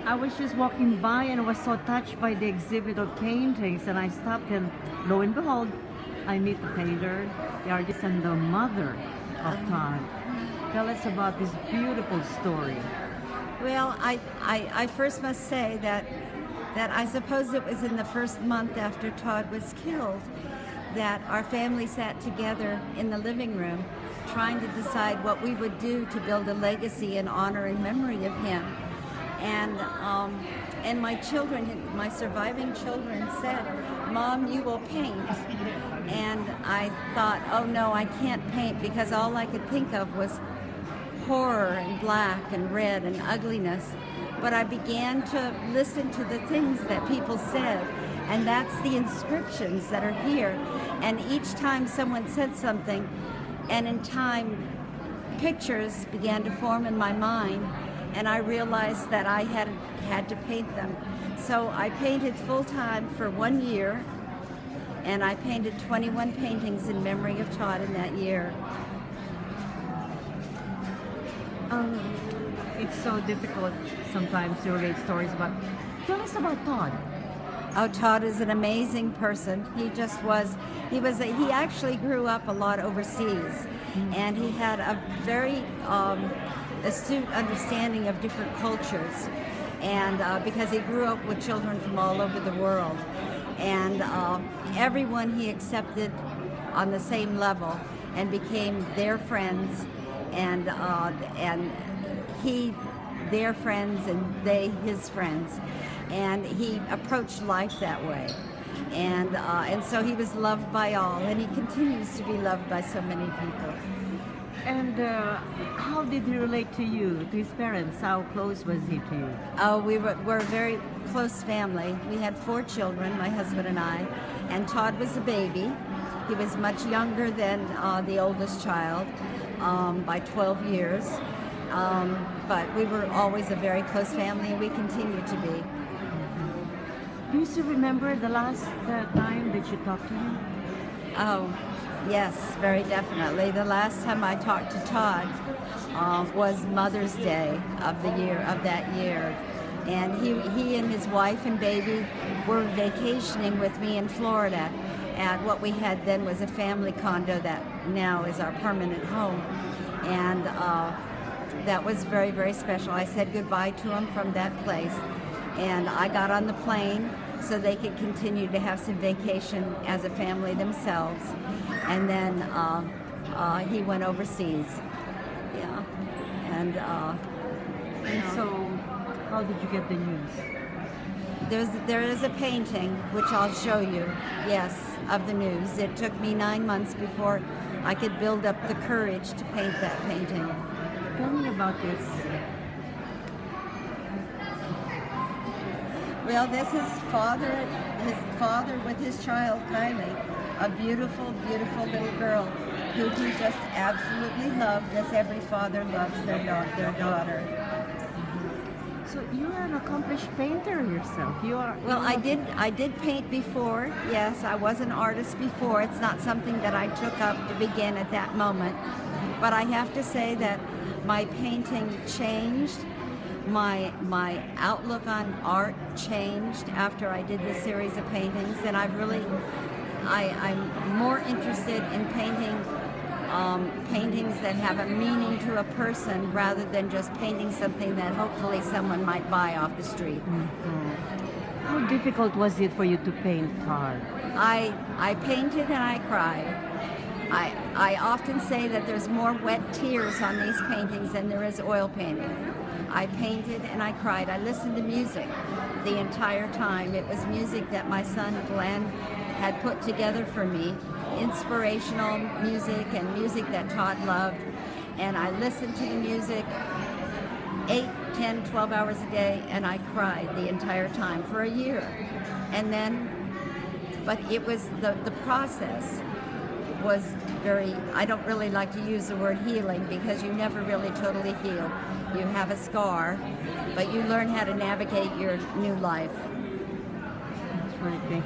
I was just walking by and I was so touched by the exhibit of paintings, and I stopped, and lo and behold, I meet the painter, the artist, and the mother of Todd. Tell us about this beautiful story. Well, I first must say that I suppose it was in the first month after Todd was killed that our family sat together in the living room trying to decide what we would do to build a legacy in honor and memory of him. And my children, my surviving children said, "Mom, you will paint." And I thought, oh no, I can't paint, because all I could think of was horror and black and red and ugliness. But I began to listen to the things that people said, and that's the inscriptions that are here. And each time someone said something, and in time, pictures began to form in my mind, and I realized that I had to paint them. So I painted full-time for 1 year, and I painted 21 paintings in memory of Todd in that year. It's so difficult sometimes to relate stories, but tell us about Todd. Oh, Todd is an amazing person. He just was. He actually grew up a lot overseas, and he had a very astute understanding of different cultures, and because he grew up with children from all over the world, and everyone he accepted on the same level and became their friends, and he their friends, and they his friends. And he approached life that way, and so he was loved by all, and he continues to be loved by so many people. And how did he relate to you, to his parents? How close was he to you? Oh, we're a very close family. We had 4 children, my husband and I, and Todd was a baby. He was much younger than the oldest child by 12 years, but we were always a very close family, and we continue to be. Do you still remember the last time that you talked to him? Oh, yes, very definitely. The last time I talked to Todd was Mother's Day of that year. And he and his wife and baby were vacationing with me in Florida at what we had then was a family condo that now is our permanent home. And that was very, very special. I said goodbye to him from that place. And I got on the plane so they could continue to have some vacation as a family themselves. And then he went overseas. Yeah. And so, how did you get the news? There is a painting, which I'll show you, yes, of the news. It took me 9 months before I could build up the courage to paint that painting. Tell me about this. Well, this is his father with his child, Kylie, a beautiful, beautiful little girl who he just absolutely loved, as every father loves their daughter. So you are an accomplished painter yourself. Well, I did paint before. Yes, I was an artist before. It's not something that I took up to begin at that moment. But I have to say that my painting changed. My outlook on art changed after I did this series of paintings, and I'm more interested in painting paintings that have a meaning to a person rather than just painting something that hopefully someone might buy off the street. Mm-hmm. How difficult was it for you to paint Todd? I painted and I cried. I often say that there's more wet tears on these paintings than there is oil painting. I painted and I cried. I listened to music the entire time. It was music that my son Glenn had put together for me, inspirational music and music that Todd loved. And I listened to the music 8, 10, 12 hours a day, and I cried the entire time for a year. And then, but it was the process was very, I don't really like to use the word healing, because you never really totally heal. You have a scar, but you learn how to navigate your new life. That's right.